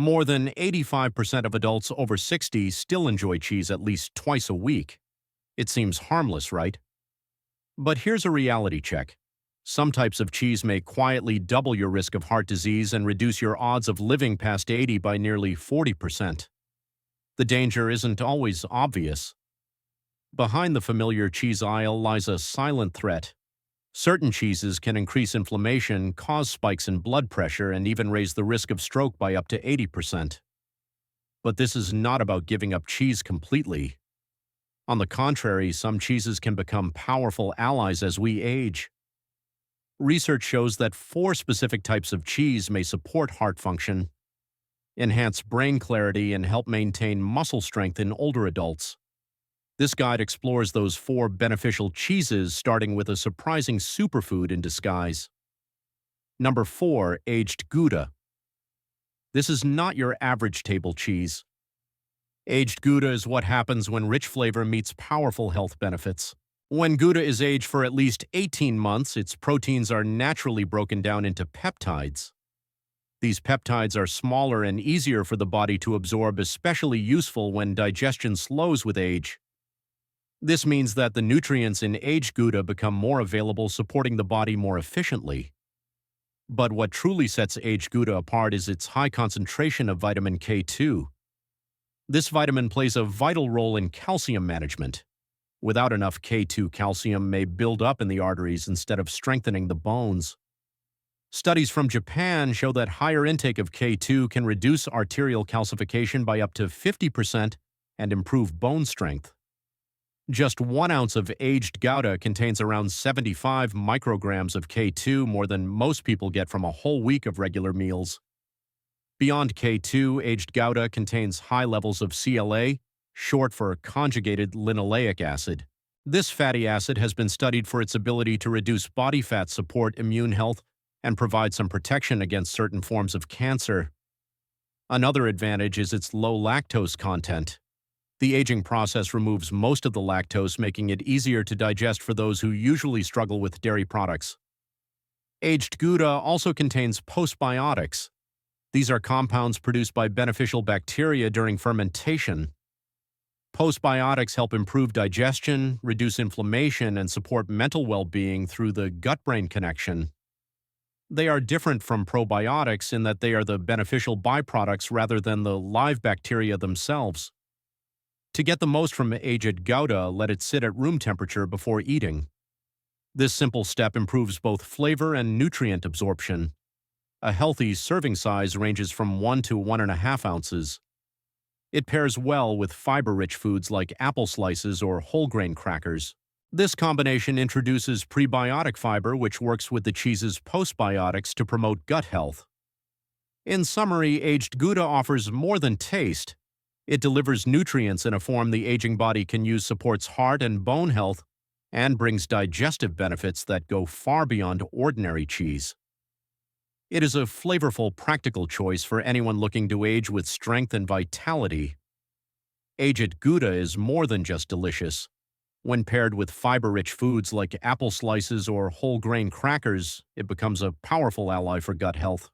More than 85% of adults over 60 still enjoy cheese at least twice a week. It seems harmless, right? But here's a reality check. Some types of cheese may quietly double your risk of heart disease and reduce your odds of living past 80 by nearly 40%. The danger isn't always obvious. Behind the familiar cheese aisle lies a silent threat. Certain cheeses can increase inflammation, cause spikes in blood pressure, and even raise the risk of stroke by up to 80%. But this is not about giving up cheese completely. On the contrary, some cheeses can become powerful allies as we age. Research shows that 4 specific types of cheese may support heart function, enhance brain clarity, and help maintain muscle strength in older adults. This guide explores those 4 beneficial cheeses, starting with a surprising superfood in disguise. Number 4, aged Gouda. This is not your average table cheese. Aged Gouda is what happens when rich flavor meets powerful health benefits. When Gouda is aged for at least 18 months, its proteins are naturally broken down into peptides. These peptides are smaller and easier for the body to absorb, especially useful when digestion slows with age. This means that the nutrients in aged Gouda become more available, supporting the body more efficiently. But what truly sets aged Gouda apart is its high concentration of vitamin K2. This vitamin plays a vital role in calcium management. Without enough K2, calcium may build up in the arteries instead of strengthening the bones. Studies from Japan show that higher intake of K2 can reduce arterial calcification by up to 50% and improve bone strength. Just 1 ounce of aged Gouda contains around 75 micrograms of K2, more than most people get from a whole week of regular meals. Beyond K2, aged Gouda contains high levels of CLA, short for conjugated linoleic acid. This fatty acid has been studied for its ability to reduce body fat, support immune health, and provide some protection against certain forms of cancer. Another advantage is its low lactose content. The aging process removes most of the lactose, making it easier to digest for those who usually struggle with dairy products. Aged Gouda also contains postbiotics. These are compounds produced by beneficial bacteria during fermentation. Postbiotics help improve digestion, reduce inflammation, and support mental well-being through the gut-brain connection. They are different from probiotics in that they are the beneficial byproducts rather than the live bacteria themselves. To get the most from aged Gouda, let it sit at room temperature before eating. This simple step improves both flavor and nutrient absorption. A healthy serving size ranges from 1 to 1.5 ounces. It pairs well with fiber-rich foods like apple slices or whole grain crackers. This combination introduces prebiotic fiber, which works with the cheese's postbiotics to promote gut health. In summary, aged Gouda offers more than taste. It delivers nutrients in a form the aging body can use, supports heart and bone health, and brings digestive benefits that go far beyond ordinary cheese. It is a flavorful, practical choice for anyone looking to age with strength and vitality. Aged Gouda is more than just delicious. When paired with fiber-rich foods like apple slices or whole grain crackers, it becomes a powerful ally for gut health.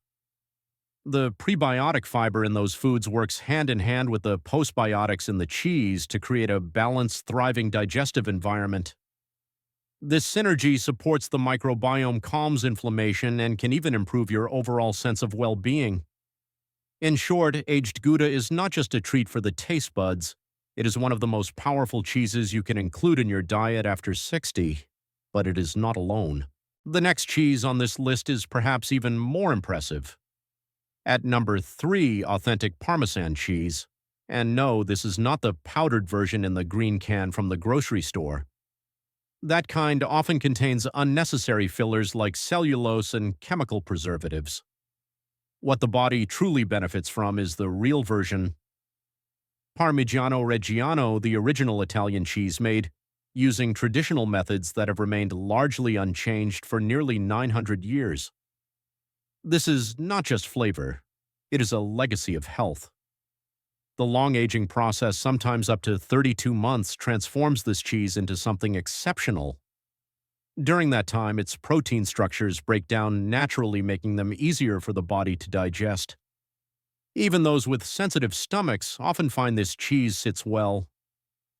The prebiotic fiber in those foods works hand in hand with the postbiotics in the cheese to create a balanced, thriving digestive environment. This synergy supports the microbiome, calms inflammation, and can even improve your overall sense of well-being. In short, aged Gouda is not just a treat for the taste buds. It is one of the most powerful cheeses you can include in your diet after 60, but it is not alone. The next cheese on this list is perhaps even more impressive. At number 3, authentic Parmesan cheese. And no, this is not the powdered version in the green can from the grocery store. That kind often contains unnecessary fillers like cellulose and chemical preservatives. What the body truly benefits from is the real version. Parmigiano Reggiano, the original Italian cheese made using traditional methods that have remained largely unchanged for nearly 900 years. This is not just flavor, it is a legacy of health. The long aging process, sometimes up to 32 months, transforms this cheese into something exceptional. During that time, its protein structures break down naturally, making them easier for the body to digest. Even those with sensitive stomachs often find this cheese sits well.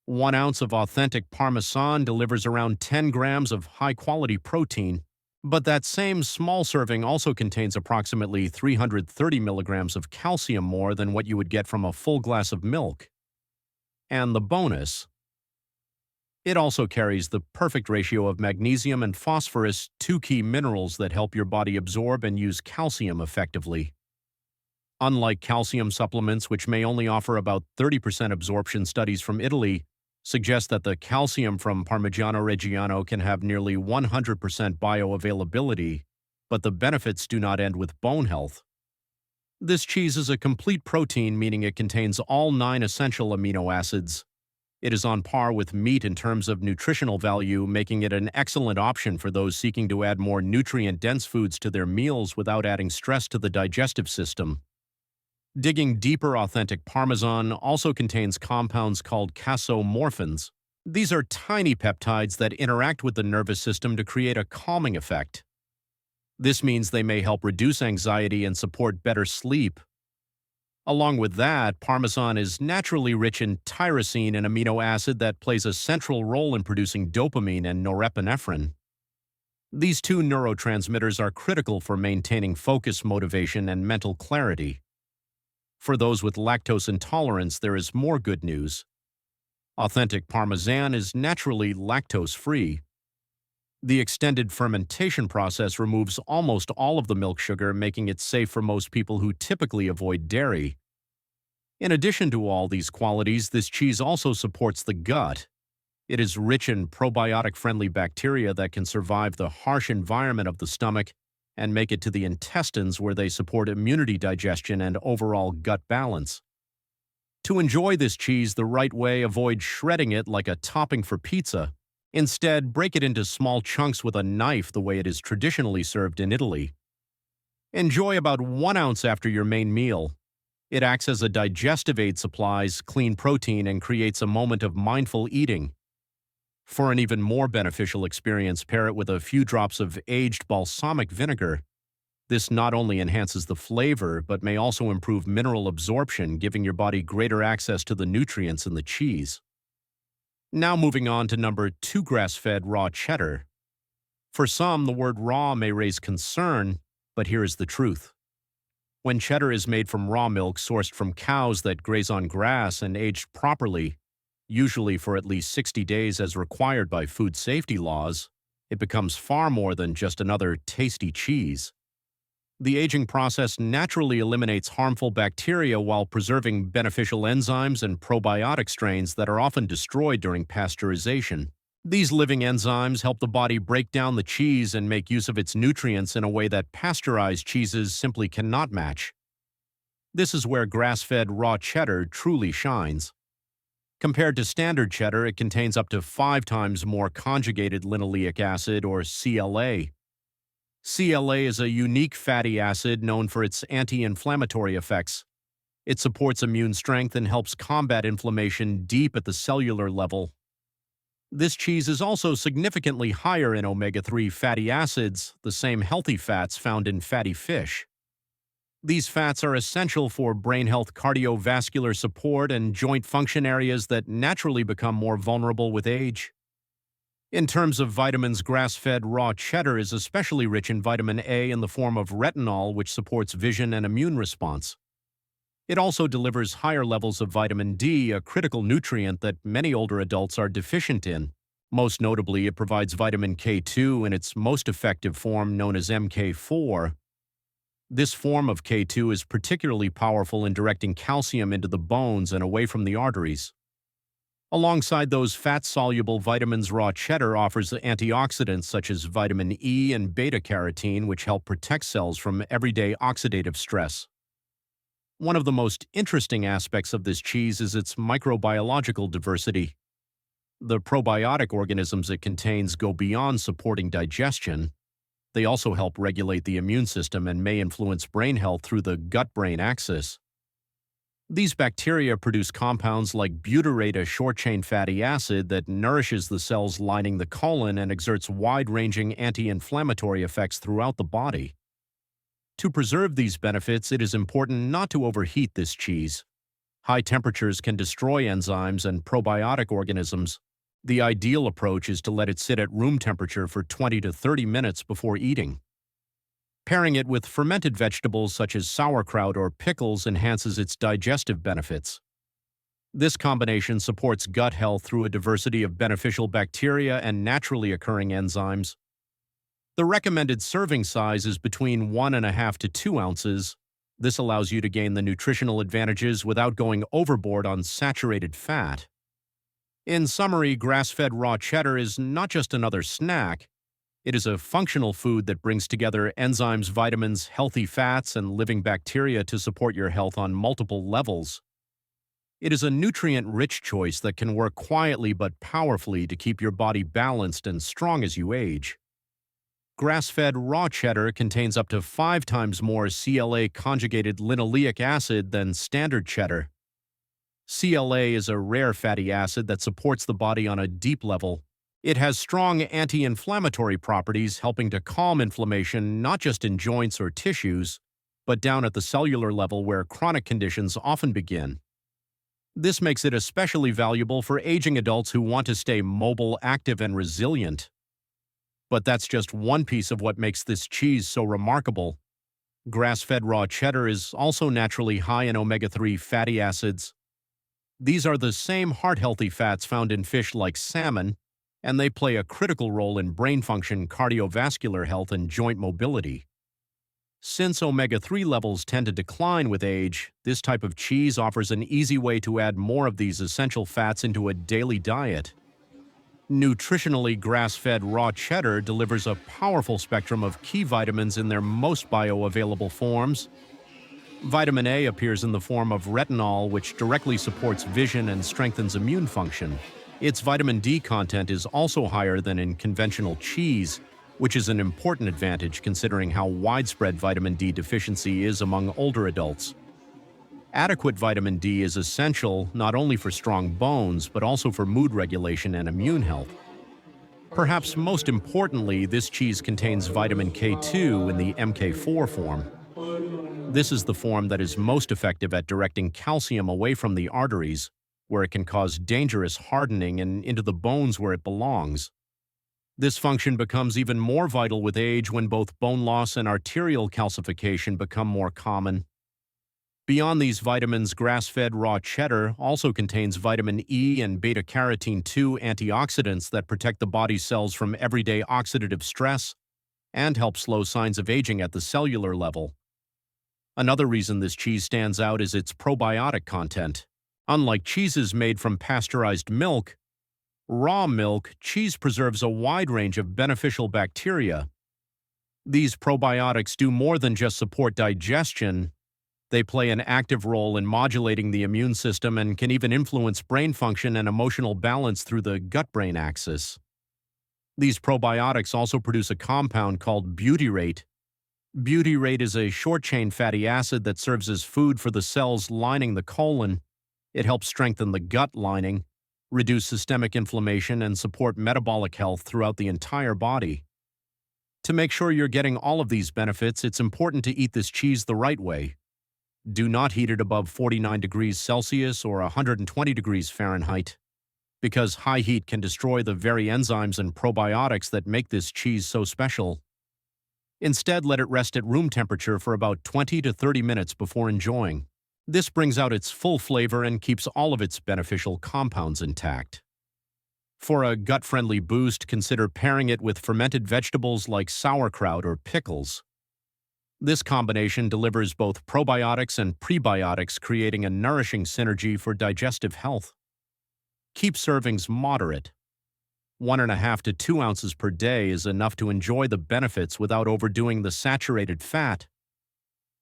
1 ounce of authentic Parmesan delivers around 10 grams of high-quality protein, but that same small serving also contains approximately 330 milligrams of calcium more than what you would get from a full glass of milk. And the bonus, it also carries the perfect ratio of magnesium and phosphorus, two key minerals that help your body absorb and use calcium effectively. Unlike calcium supplements, which may only offer about 30% absorption, studies from Italy suggest that the calcium from Parmigiano Reggiano can have nearly 100% bioavailability, but the benefits do not end with bone health. This cheese is a complete protein, meaning it contains all 9 essential amino acids. It is on par with meat in terms of nutritional value, making it an excellent option for those seeking to add more nutrient-dense foods to their meals without adding stress to the digestive system. Digging deeper, authentic Parmesan also contains compounds called casomorphins. These are tiny peptides that interact with the nervous system to create a calming effect. This means they may help reduce anxiety and support better sleep. Along with that, Parmesan is naturally rich in tyrosine, an amino acid that plays a central role in producing dopamine and norepinephrine. These two neurotransmitters are critical for maintaining focus, motivation, and mental clarity. For those with lactose intolerance, there is more good news. Authentic Parmesan is naturally lactose-free. The extended fermentation process removes almost all of the milk sugar, making it safe for most people who typically avoid dairy. In addition to all these qualities, this cheese also supports the gut. It is rich in probiotic-friendly bacteria that can survive the harsh environment of the stomach and make it to the intestines, where they support immunity, digestion, and overall gut balance. To enjoy this cheese the right way, avoid shredding it like a topping for pizza. Instead, break it into small chunks with a knife the way it is traditionally served in Italy. Enjoy about 1 ounce after your main meal. It acts as a digestive aid, supplies clean protein, and creates a moment of mindful eating. For an even more beneficial experience, pair it with a few drops of aged balsamic vinegar. This not only enhances the flavor, but may also improve mineral absorption, giving your body greater access to the nutrients in the cheese. Now moving on to number 2, grass-fed raw cheddar. For some, the word raw may raise concern, but here is the truth. When cheddar is made from raw milk sourced from cows that graze on grass and aged properly, usually for at least 60 days as required by food safety laws, it becomes far more than just another tasty cheese. The aging process naturally eliminates harmful bacteria while preserving beneficial enzymes and probiotic strains that are often destroyed during pasteurization. These living enzymes help the body break down the cheese and make use of its nutrients in a way that pasteurized cheeses simply cannot match. This is where grass-fed raw cheddar truly shines. Compared to standard cheddar, it contains up to 5 times more conjugated linoleic acid, or CLA. CLA is a unique fatty acid known for its anti-inflammatory effects. It supports immune strength and helps combat inflammation deep at the cellular level. This cheese is also significantly higher in omega-3 fatty acids, the same healthy fats found in fatty fish. These fats are essential for brain health, cardiovascular support, and joint function, areas that naturally become more vulnerable with age. In terms of vitamins, grass-fed raw cheddar is especially rich in vitamin A in the form of retinol, which supports vision and immune response. It also delivers higher levels of vitamin D, a critical nutrient that many older adults are deficient in. Most notably, it provides vitamin K2 in its most effective form, known as MK4. This form of K2 is particularly powerful in directing calcium into the bones and away from the arteries. Alongside those fat-soluble vitamins, raw cheddar offers antioxidants such as vitamin E and beta-carotene, which help protect cells from everyday oxidative stress. One of the most interesting aspects of this cheese is its microbiological diversity. The probiotic organisms it contains go beyond supporting digestion. They also help regulate the immune system and may influence brain health through the gut-brain axis. These bacteria produce compounds like butyrate, a short-chain fatty acid that nourishes the cells lining the colon and exerts wide-ranging anti-inflammatory effects throughout the body. To preserve these benefits, it is important not to overheat this cheese. High temperatures can destroy enzymes and probiotic organisms. The ideal approach is to let it sit at room temperature for 20 to 30 minutes before eating. Pairing it with fermented vegetables such as sauerkraut or pickles enhances its digestive benefits. This combination supports gut health through a diversity of beneficial bacteria and naturally occurring enzymes. The recommended serving size is between 1.5 to 2 ounces. This allows you to gain the nutritional advantages without going overboard on saturated fat. In summary, grass-fed raw cheddar is not just another snack. It is a functional food that brings together enzymes, vitamins, healthy fats, and living bacteria to support your health on multiple levels. It is a nutrient-rich choice that can work quietly but powerfully to keep your body balanced and strong as you age. Grass-fed raw cheddar contains up to 5 times more CLA-conjugated linoleic acid than standard cheddar. CLA is a rare fatty acid that supports the body on a deep level. It has strong anti-inflammatory properties, helping to calm inflammation not just in joints or tissues, but down at the cellular level where chronic conditions often begin. This makes it especially valuable for aging adults who want to stay mobile, active, and resilient. But that's just one piece of what makes this cheese so remarkable. Grass-fed raw cheddar is also naturally high in omega-3 fatty acids. These are the same heart-healthy fats found in fish like salmon, and they play a critical role in brain function, cardiovascular health, and joint mobility. Since omega-3 levels tend to decline with age, this type of cheese offers an easy way to add more of these essential fats into a daily diet. Nutritionally, grass-fed raw cheddar delivers a powerful spectrum of key vitamins in their most bioavailable forms. Vitamin A appears in the form of retinol, which directly supports vision and strengthens immune function. Its vitamin D content is also higher than in conventional cheese, which is an important advantage considering how widespread vitamin D deficiency is among older adults. Adequate vitamin D is essential not only for strong bones, but also for mood regulation and immune health. Perhaps most importantly, this cheese contains vitamin K2 in the MK4 form. This is the form that is most effective at directing calcium away from the arteries, where it can cause dangerous hardening, and into the bones where it belongs. This function becomes even more vital with age when both bone loss and arterial calcification become more common. Beyond these vitamins, grass-fed raw cheddar also contains vitamin E and beta-carotene 2 antioxidants that protect the body's cells from everyday oxidative stress and help slow signs of aging at the cellular level. Another reason this cheese stands out is its probiotic content. Unlike cheeses made from pasteurized milk, raw milk cheese preserves a wide range of beneficial bacteria. These probiotics do more than just support digestion. They play an active role in modulating the immune system and can even influence brain function and emotional balance through the gut-brain axis. These probiotics also produce a compound called butyrate. Butyrate is a short-chain fatty acid that serves as food for the cells lining the colon. It helps strengthen the gut lining, reduce systemic inflammation, and support metabolic health throughout the entire body. To make sure you're getting all of these benefits, it's important to eat this cheese the right way. Do not heat it above 49 degrees Celsius or 120 degrees Fahrenheit, because high heat can destroy the very enzymes and probiotics that make this cheese so special. Instead, let it rest at room temperature for about 20 to 30 minutes before enjoying. This brings out its full flavor and keeps all of its beneficial compounds intact. For a gut-friendly boost, consider pairing it with fermented vegetables like sauerkraut or pickles. This combination delivers both probiotics and prebiotics, creating a nourishing synergy for digestive health. Keep servings moderate. 1.5 to 2 ounces per day is enough to enjoy the benefits without overdoing the saturated fat.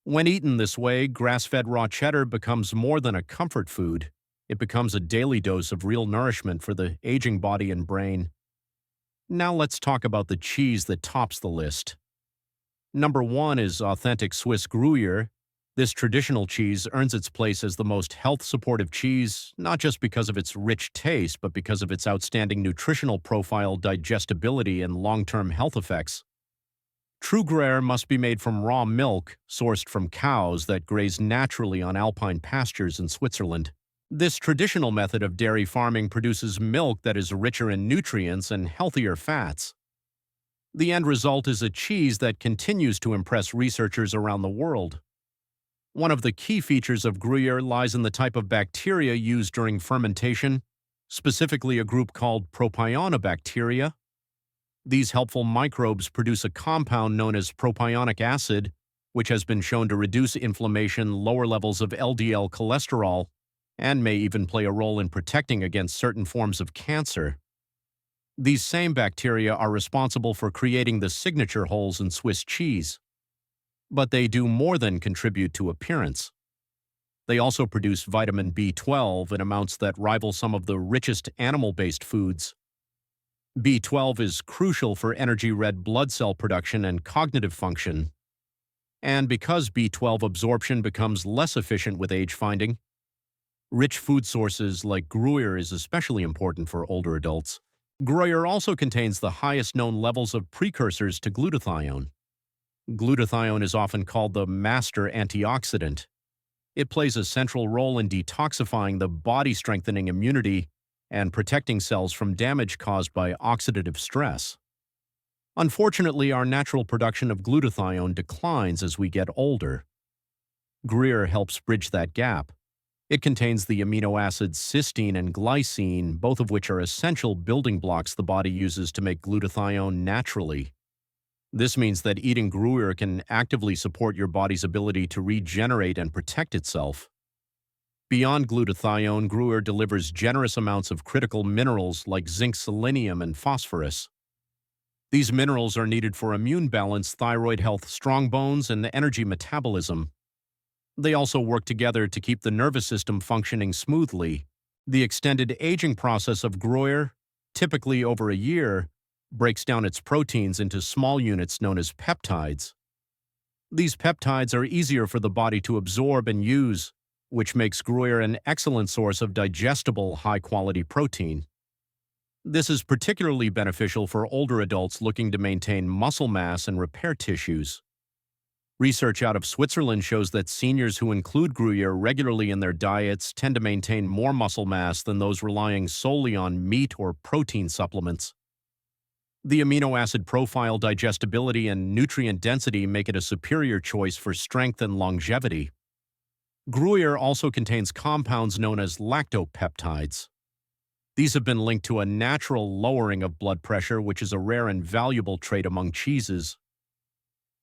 When eaten this way, grass-fed raw cheddar becomes more than a comfort food. It becomes a daily dose of real nourishment for the aging body and brain. Now let's talk about the cheese that tops the list. Number 1 is authentic Swiss Gruyere. This traditional cheese earns its place as the most health-supportive cheese, not just because of its rich taste, but because of its outstanding nutritional profile, digestibility, and long-term health effects. True Gruyere must be made from raw milk sourced from cows that graze naturally on alpine pastures in Switzerland. This traditional method of dairy farming produces milk that is richer in nutrients and healthier fats. The end result is a cheese that continues to impress researchers around the world. One of the key features of Gruyere lies in the type of bacteria used during fermentation, specifically a group called propionibacteria. These helpful microbes produce a compound known as propionic acid, which has been shown to reduce inflammation, lower levels of LDL cholesterol, and may even play a role in protecting against certain forms of cancer. These same bacteria are responsible for creating the signature holes in Swiss cheese. But they do more than contribute to appearance. They also produce vitamin B12 in amounts that rival some of the richest animal-based foods. B12 is crucial for energy red blood cell production and cognitive function. And because B12 absorption becomes less efficient with age finding, rich food sources like Gruyere is especially important for older adults. Gruyere also contains the highest known levels of precursors to glutathione. Glutathione is often called the master antioxidant. It plays a central role in detoxifying the body-strengthening immunity and protecting cells from damage caused by oxidative stress. Unfortunately, our natural production of glutathione declines as we get older. Gruyere helps bridge that gap. It contains the amino acids cysteine and glycine, both of which are essential building blocks the body uses to make glutathione naturally. This means that eating Gruyere can actively support your body's ability to regenerate and protect itself. Beyond glutathione, Gruyere delivers generous amounts of critical minerals like zinc, selenium, and phosphorus. These minerals are needed for immune balance, thyroid health, strong bones, and energy metabolism. They also work together to keep the nervous system functioning smoothly. The extended aging process of Gruyere, typically over a year, breaks down its proteins into small units known as peptides. These peptides are easier for the body to absorb and use, which makes Gruyere an excellent source of digestible, high-quality protein. This is particularly beneficial for older adults looking to maintain muscle mass and repair tissues. Research out of Switzerland shows that seniors who include Gruyere regularly in their diets tend to maintain more muscle mass than those relying solely on meat or protein supplements. The amino acid profile, digestibility, and nutrient density make it a superior choice for strength and longevity. Gruyere also contains compounds known as lactopeptides. These have been linked to a natural lowering of blood pressure, which is a rare and valuable trait among cheeses.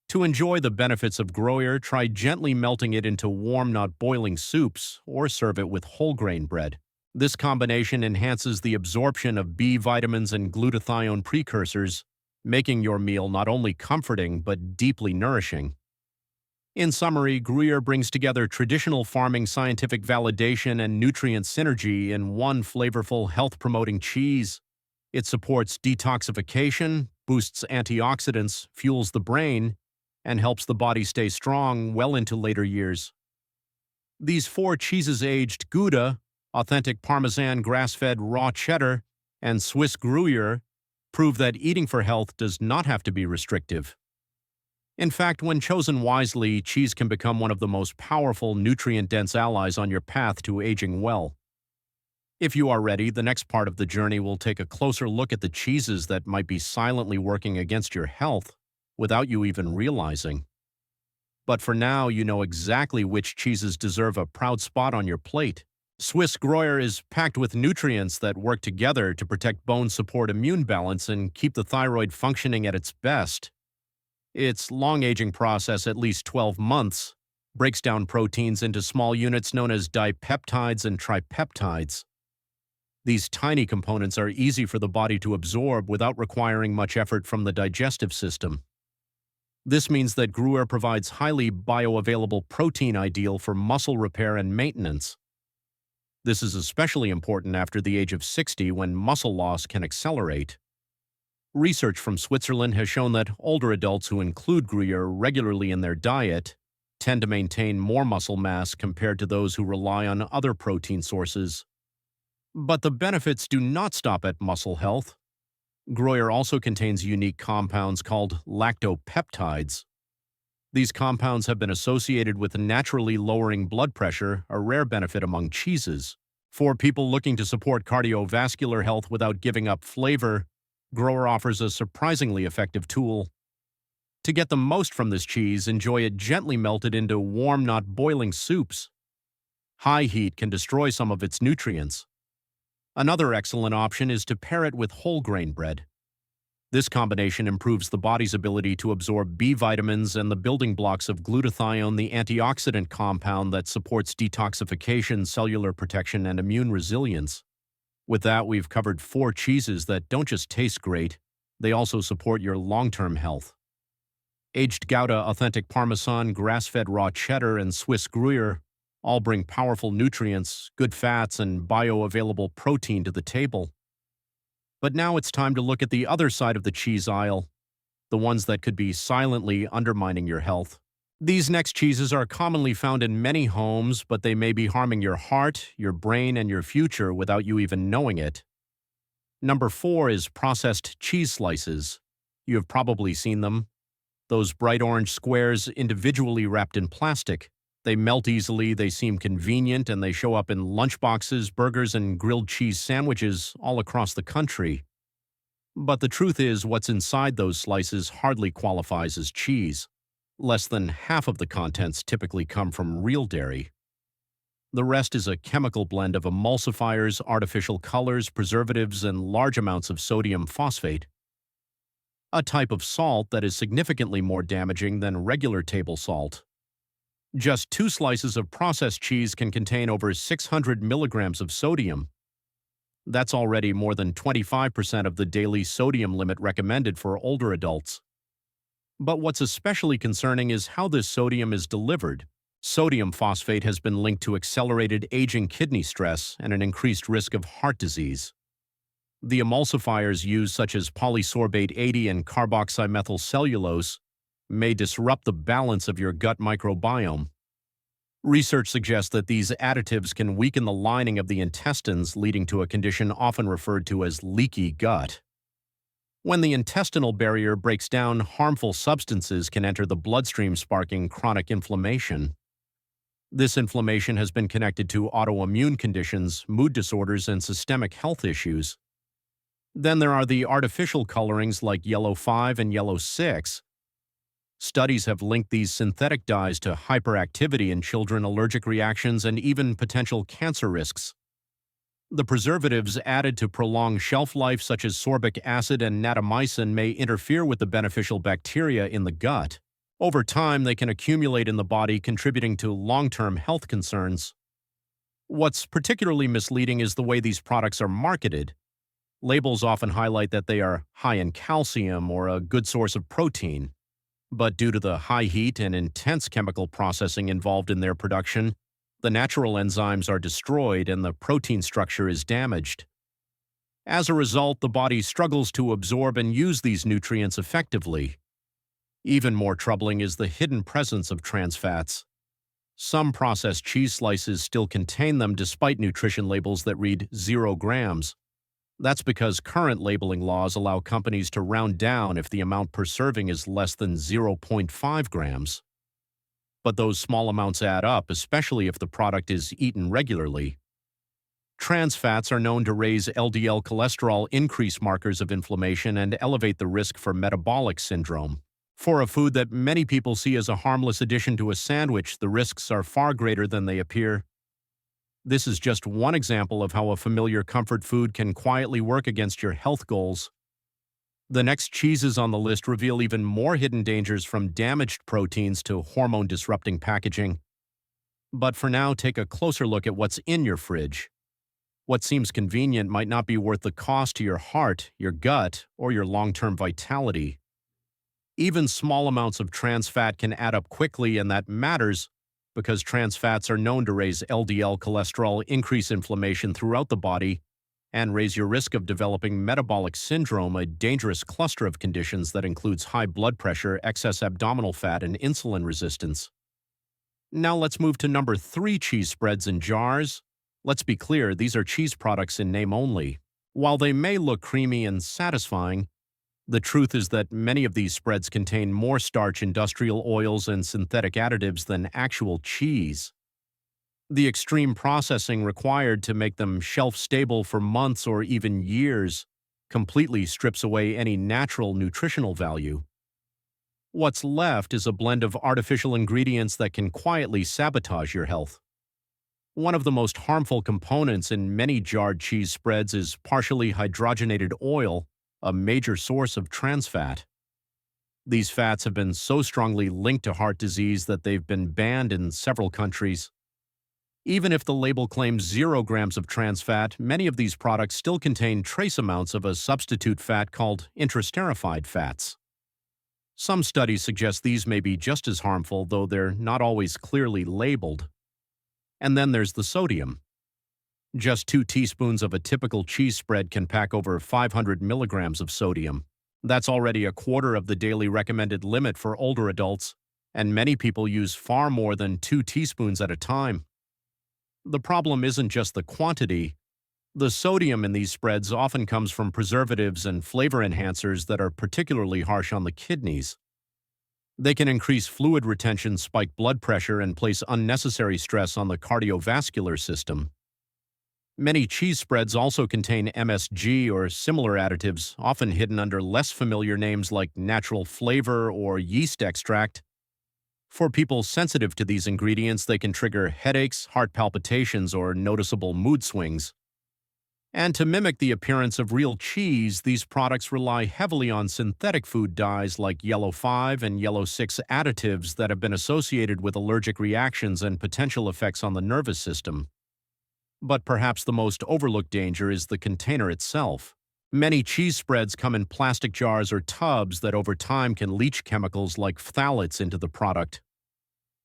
To enjoy the benefits of Gruyere, try gently melting it into warm, not boiling soups, or serve it with whole grain bread. This combination enhances the absorption of B vitamins and glutathione precursors, making your meal not only comforting but deeply nourishing. In summary, Gruyere brings together traditional farming scientific validation and nutrient synergy in one flavorful, health-promoting cheese. It supports detoxification, boosts antioxidants, fuels the brain, and helps the body stay strong well into later years. These four cheeses aged Gouda, authentic Parmesan grass-fed raw cheddar, and Swiss Gruyere prove that eating for health does not have to be restrictive. In fact, when chosen wisely, cheese can become one of the most powerful, nutrient-dense allies on your path to aging well. If you are ready, the next part of the journey will take a closer look at the cheeses that might be silently working against your health without you even realizing. But for now, you know exactly which cheeses deserve a proud spot on your plate. Swiss Gruyere is packed with nutrients that work together to protect bone support immune balance and keep the thyroid functioning at its best. Its long-aging process, at least 12 months, breaks down proteins into small units known as dipeptides and tripeptides. These tiny components are easy for the body to absorb without requiring much effort from the digestive system. This means that Gruyere provides highly bioavailable protein ideal for muscle repair and maintenance. This is especially important after the age of 60 when muscle loss can accelerate. Research from Switzerland has shown that older adults who include Gruyere regularly in their diet tend to maintain more muscle mass compared to those who rely on other protein sources. But the benefits do not stop at muscle health. Gruyere also contains unique compounds called lactopeptides. These compounds have been associated with naturally lowering blood pressure, a rare benefit among cheeses. For people looking to support cardiovascular health without giving up flavor, Gruyere offers a surprisingly effective tool. To get the most from this cheese, enjoy it gently melted into warm, not boiling soups. High heat can destroy some of its nutrients. Another excellent option is to pair it with whole grain bread. This combination improves the body's ability to absorb B vitamins and the building blocks of glutathione, the antioxidant compound that supports detoxification, cellular protection, and immune resilience. With that, we've covered 4 cheeses that don't just taste great, they also support your long-term health. Aged Gouda, authentic Parmesan, grass-fed raw cheddar, and Swiss Gruyere all bring powerful nutrients, good fats, and bioavailable protein to the table. But now it's time to look at the other side of the cheese aisle, the ones that could be silently undermining your health. These next cheeses are commonly found in many homes, but they may be harming your heart, your brain, and your future without you even knowing it. Number 4 is processed cheese slices. You have probably seen them. Those bright orange squares individually wrapped in plastic. They melt easily, they seem convenient, and they show up in lunchboxes, burgers, and grilled cheese sandwiches all across the country. But the truth is, what's inside those slices hardly qualifies as cheese. Less than half of the contents typically come from real dairy. The rest is a chemical blend of emulsifiers, artificial colors, preservatives, and large amounts of sodium phosphate, a type of salt that is significantly more damaging than regular table salt. Just 2 slices of processed cheese can contain over 600 milligrams of sodium. That's already more than 25% of the daily sodium limit recommended for older adults. But what's especially concerning is how this sodium is delivered. Sodium phosphate has been linked to accelerated aging kidney stress and an increased risk of heart disease. The emulsifiers used, such as polysorbate 80 and carboxymethylcellulose, may disrupt the balance of your gut microbiome. Research suggests that these additives can weaken the lining of the intestines, leading to a condition often referred to as leaky gut. When the intestinal barrier breaks down, harmful substances can enter the bloodstream, sparking chronic inflammation. This inflammation has been connected to autoimmune conditions, mood disorders, and systemic health issues. Then there are the artificial colorings like yellow 5 and yellow 6. Studies have linked these synthetic dyes to hyperactivity in children, allergic reactions, and even potential cancer risks. The preservatives added to prolong shelf life, such as sorbic acid and natamycin, may interfere with the beneficial bacteria in the gut. Over time, they can accumulate in the body, contributing to long-term health concerns. What's particularly misleading is the way these products are marketed. Labels often highlight that they are high in calcium or a good source of protein. But due to the high heat and intense chemical processing involved in their production, the natural enzymes are destroyed and the protein structure is damaged. As a result, the body struggles to absorb and use these nutrients effectively. Even more troubling is the hidden presence of trans fats. Some processed cheese slices still contain them despite nutrition labels that read 0 grams. That's because current labeling laws allow companies to round down if the amount per serving is less than 0.5 grams. But those small amounts add up, especially if the product is eaten regularly. Trans fats are known to raise LDL cholesterol, increase markers of inflammation, and elevate the risk for metabolic syndrome. For a food that many people see as a harmless addition to a sandwich, the risks are far greater than they appear. This is just one example of how a familiar comfort food can quietly work against your health goals. The next cheeses on the list reveal even more hidden dangers, from damaged proteins to hormone-disrupting packaging. But for now, take a closer look at what's in your fridge. What seems convenient might not be worth the cost to your heart, your gut, or your long-term vitality. Even small amounts of trans fat can add up quickly, and that matters because trans fats are known to raise LDL cholesterol, increase inflammation throughout the body, and raise your risk of developing metabolic syndrome, a dangerous cluster of conditions that includes high blood pressure, excess abdominal fat, and insulin resistance. Now let's move to number 3, cheese spreads in jars. Let's be clear, these are cheese products in name only. While they may look creamy and satisfying, the truth is that many of these spreads contain more starch, industrial oils, and synthetic additives than actual cheese. The extreme processing required to make them shelf-stable for months or even years completely strips away any natural nutritional value. What's left is a blend of artificial ingredients that can quietly sabotage your health. One of the most harmful components in many jarred cheese spreads is partially hydrogenated oil, a major source of trans fat. These fats have been so strongly linked to heart disease that they've been banned in several countries. Even if the label claims 0 grams of trans fat, many of these products still contain trace amounts of a substitute fat called intraesterified fats. Some studies suggest these may be just as harmful, though they're not always clearly labeled. And then there's the sodium. Just 2 teaspoons of a typical cheese spread can pack over 500 milligrams of sodium. That's already a quarter of the daily recommended limit for older adults, and many people use far more than 2 teaspoons at a time. The problem isn't just the quantity. The sodium in these spreads often comes from preservatives and flavor enhancers that are particularly harsh on the kidneys. They can increase fluid retention, spike blood pressure, and place unnecessary stress on the cardiovascular system. Many cheese spreads also contain MSG or similar additives, often hidden under less familiar names like natural flavor or yeast extract. For people sensitive to these ingredients, they can trigger headaches, heart palpitations, or noticeable mood swings. And to mimic the appearance of real cheese, these products rely heavily on synthetic food dyes like yellow 5 and yellow 6 additives that have been associated with allergic reactions and potential effects on the nervous system. But perhaps the most overlooked danger is the container itself. Many cheese spreads come in plastic jars or tubs that over time can leach chemicals like phthalates into the product.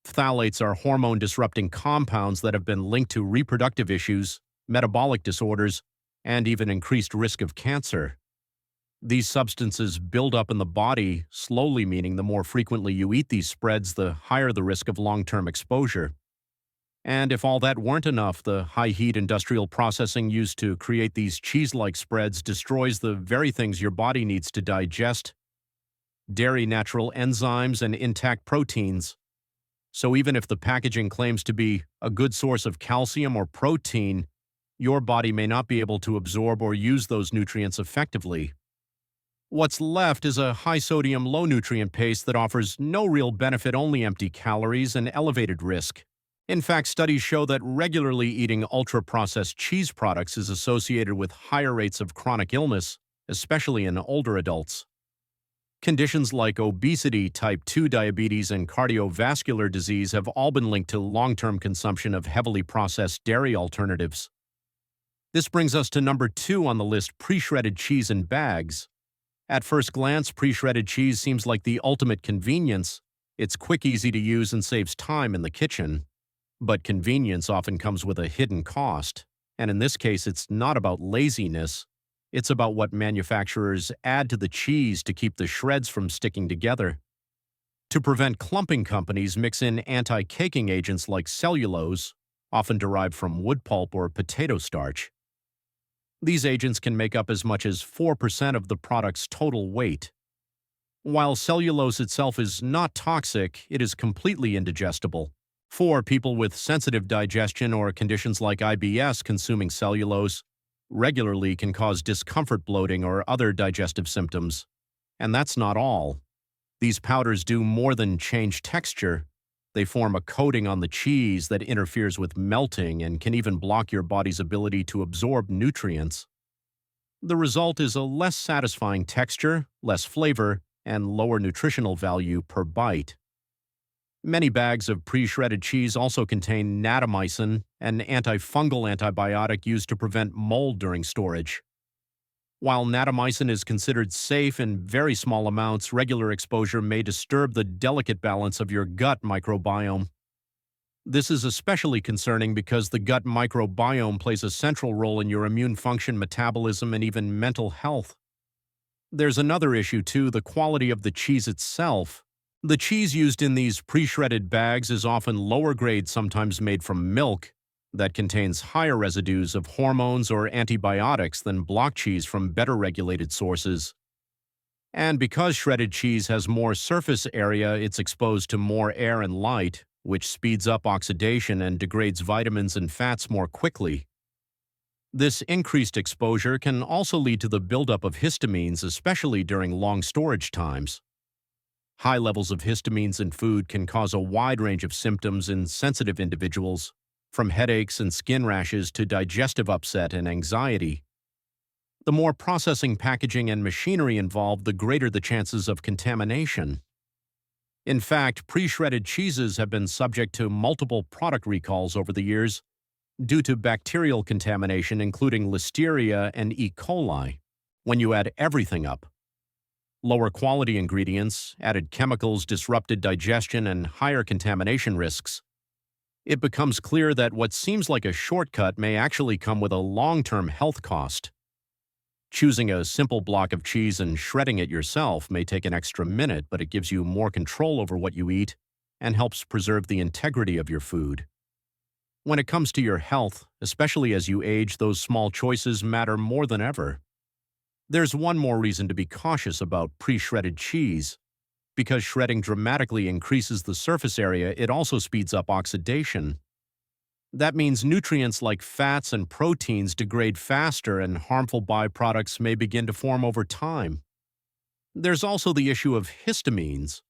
Phthalates are hormone-disrupting compounds that have been linked to reproductive issues, metabolic disorders, and even increased risk of cancer. These substances build up in the body slowly, meaning the more frequently you eat these spreads, the higher the risk of long-term exposure. And if all that weren't enough, the high-heat industrial processing used to create these cheese-like spreads destroys the very things your body needs to digest: dairy, natural enzymes, and intact proteins. So even if the packaging claims to be a good source of calcium or protein, your body may not be able to absorb or use those nutrients effectively. What's left is a high-sodium, low-nutrient paste that offers no real benefit, only empty calories and elevated risk. In fact, studies show that regularly eating ultra-processed cheese products is associated with higher rates of chronic illness, especially in older adults. Conditions like obesity, type 2 diabetes, and cardiovascular disease have all been linked to long-term consumption of heavily processed dairy alternatives. This brings us to number 2 on the list: pre-shredded cheese in bags. At first glance, pre-shredded cheese seems like the ultimate convenience. It's quick, easy to use, and saves time in the kitchen. But convenience often comes with a hidden cost. And in this case, it's not about laziness. It's about what manufacturers add to the cheese to keep the shreds from sticking together. To prevent clumping, companies mix in anti-caking agents like cellulose, often derived from wood pulp or potato starch. These agents can make up as much as 4% of the product's total weight. While cellulose itself is not toxic, it is completely indigestible. For people with sensitive digestion or conditions like IBS, consuming cellulose regularly can cause discomfort, bloating, or other digestive symptoms. And that's not all. These powders do more than change texture. They form a coating on the cheese that interferes with melting and can even block your body's ability to absorb nutrients. The result is a less satisfying texture, less flavor, and lower nutritional value per bite. Many bags of pre-shredded cheese also contain natamycin, an antifungal antibiotic used to prevent mold during storage. While natamycin is considered safe in very small amounts, regular exposure may disturb the delicate balance of your gut microbiome. This is especially concerning because the gut microbiome plays a central role in your immune function, metabolism, and even mental health. There's another issue too: the quality of the cheese itself. The cheese used in these pre-shredded bags is often lower grade, sometimes made from milk, that contains higher residues of hormones or antibiotics than block cheese from better regulated sources. And because shredded cheese has more surface area, it's exposed to more air and light, which speeds up oxidation and degrades vitamins and fats more quickly. This increased exposure can also lead to the buildup of histamines, especially during long storage times. High levels of histamines in food can cause a wide range of symptoms in sensitive individuals, from headaches and skin rashes to digestive upset and anxiety. The more processing, packaging, and machinery involved, the greater the chances of contamination. In fact, pre-shredded cheeses have been subject to multiple product recalls over the years due to bacterial contamination, including Listeria and E. coli. When you add everything up, lower quality ingredients, added chemicals, disrupted digestion, and higher contamination risks, it becomes clear that what seems like a shortcut may actually come with a long-term health cost. Choosing a simple block of cheese and shredding it yourself may take an extra minute, but it gives you more control over what you eat and helps preserve the integrity of your food. When it comes to your health, especially as you age, those small choices matter more than ever. There's one more reason to be cautious about pre-shredded cheese. Because shredding dramatically increases the surface area, it also speeds up oxidation. That means nutrients like fats and proteins degrade faster and harmful byproducts may begin to form over time. There's also the issue of histamines.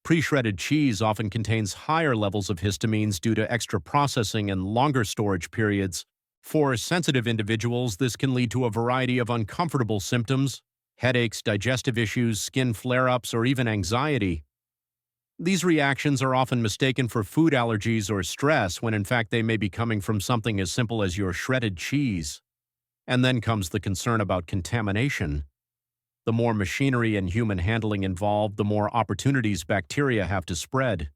Pre-shredded cheese often contains higher levels of histamines due to extra processing and longer storage periods. For sensitive individuals, this can lead to a variety of uncomfortable symptoms: headaches, digestive issues, skin flare-ups, or even anxiety. These reactions are often mistaken for food allergies or stress when in fact they may be coming from something as simple as your shredded cheese. And then comes the concern about contamination. The more machinery and human handling involved, the more opportunities bacteria have to spread.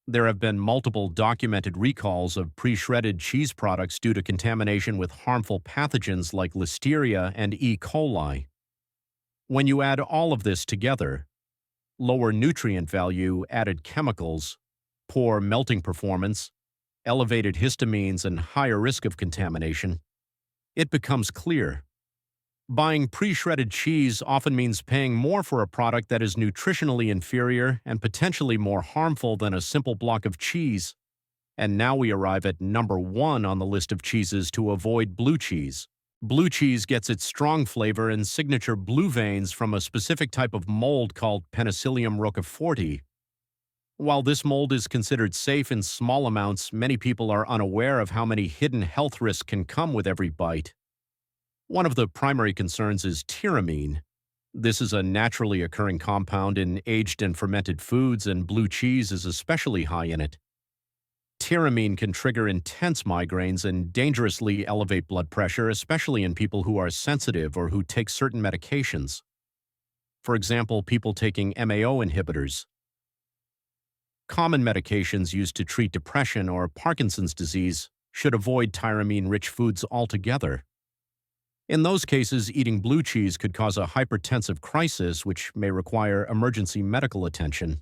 There have been multiple documented recalls of pre-shredded cheese products due to contamination with harmful pathogens like Listeria and E. coli. When you add all of this together, lower nutrient value, added chemicals, poor melting performance, elevated histamines, and higher risk of contamination, it becomes clear. Buying pre-shredded cheese often means paying more for a product that is nutritionally inferior and potentially more harmful than a simple block of cheese. And now we arrive at number 1 on the list of cheeses to avoid: blue cheese. Blue cheese gets its strong flavor and signature blue veins from a specific type of mold called Penicillium roqueforti. While this mold is considered safe in small amounts, many people are unaware of how many hidden health risks can come with every bite. One of the primary concerns is tyramine. This is a naturally occurring compound in aged and fermented foods, and blue cheese is especially high in it. Tyramine can trigger intense migraines and dangerously elevate blood pressure, especially in people who are sensitive or who take certain medications. For example, people taking MAO inhibitors. Common medications used to treat depression or Parkinson's disease should avoid tyramine-rich foods altogether. In those cases, eating blue cheese could cause a hypertensive crisis, which may require emergency medical attention.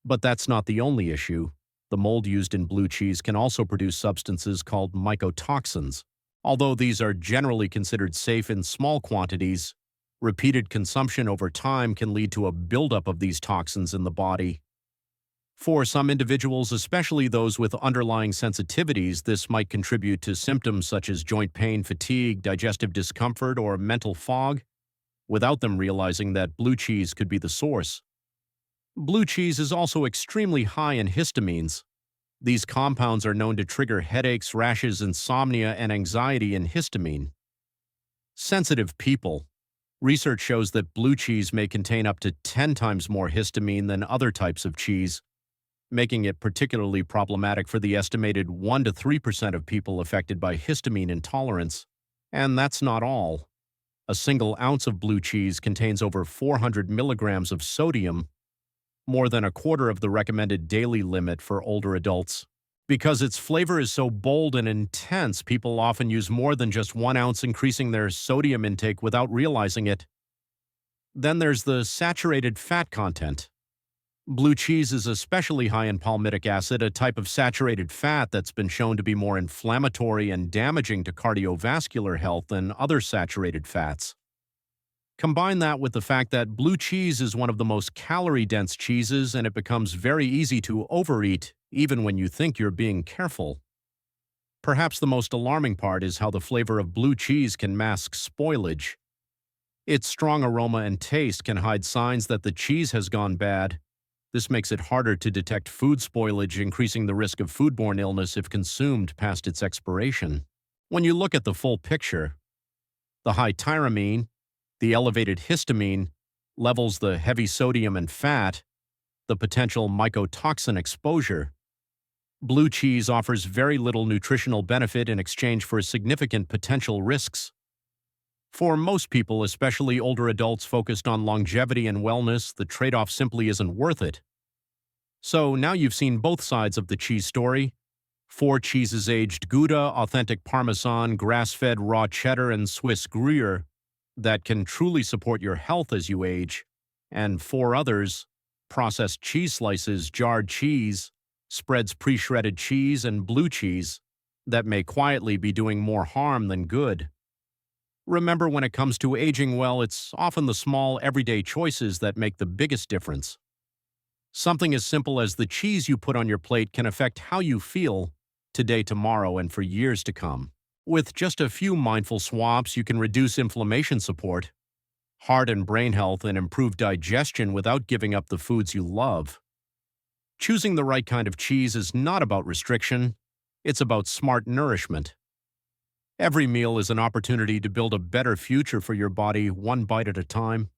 But that's not the only issue. The mold used in blue cheese can also produce substances called mycotoxins. Although these are generally considered safe in small quantities, repeated consumption over time can lead to a buildup of these toxins in the body. For some individuals, especially those with underlying sensitivities, this might contribute to symptoms such as joint pain, fatigue, digestive discomfort, or mental fog, without them realizing that blue cheese could be the source. Blue cheese is also extremely high in histamines. These compounds are known to trigger headaches, rashes, insomnia, and anxiety in histamine. Sensitive people. Research shows that blue cheese may contain up to 10 times more histamine than other types of cheese, making it particularly problematic for the estimated 1 to 3% of people affected by histamine intolerance. And that's not all. A single ounce of blue cheese contains over 400 milligrams of sodium, more than a quarter of the recommended daily limit for older adults. Because its flavor is so bold and intense, people often use more than just 1 ounce, increasing their sodium intake without realizing it. Then there's the saturated fat content. Blue cheese is especially high in palmitic acid, a type of saturated fat that's been shown to be more inflammatory and damaging to cardiovascular health than other saturated fats. Combine that with the fact that blue cheese is one of the most calorie-dense cheeses, and it becomes very easy to overeat even when you think you're being careful. Perhaps the most alarming part is how the flavor of blue cheese can mask spoilage. Its strong aroma and taste can hide signs that the cheese has gone bad. This makes it harder to detect food spoilage, increasing the risk of foodborne illness if consumed past its expiration. When you look at the full picture, the high tyramine, the elevated histamine, levels the heavy sodium and fat, the potential mycotoxin exposure, blue cheese offers very little nutritional benefit in exchange for significant potential risks. For most people, especially older adults focused on longevity and wellness, the trade-off simply isn't worth it. So now you've seen both sides of the cheese story. 4 cheeses: aged Gouda, authentic Parmesan, grass-fed raw cheddar, and Swiss Gruyere, that can truly support your health as you age. And 4 others: processed cheese slices, jarred cheese, spreads, pre-shredded cheese, and blue cheese, that may quietly be doing more harm than good. Remember, when it comes to aging well, it's often the small, everyday choices that make the biggest difference. Something as simple as the cheese you put on your plate can affect how you feel today, tomorrow, and for years to come. With just a few mindful swaps, you can reduce inflammation, support heart and brain health, and improve digestion without giving up the foods you love. Choosing the right kind of cheese is not about restriction, it's about smart nourishment. Every meal is an opportunity to build a better future for your body, one bite at a time.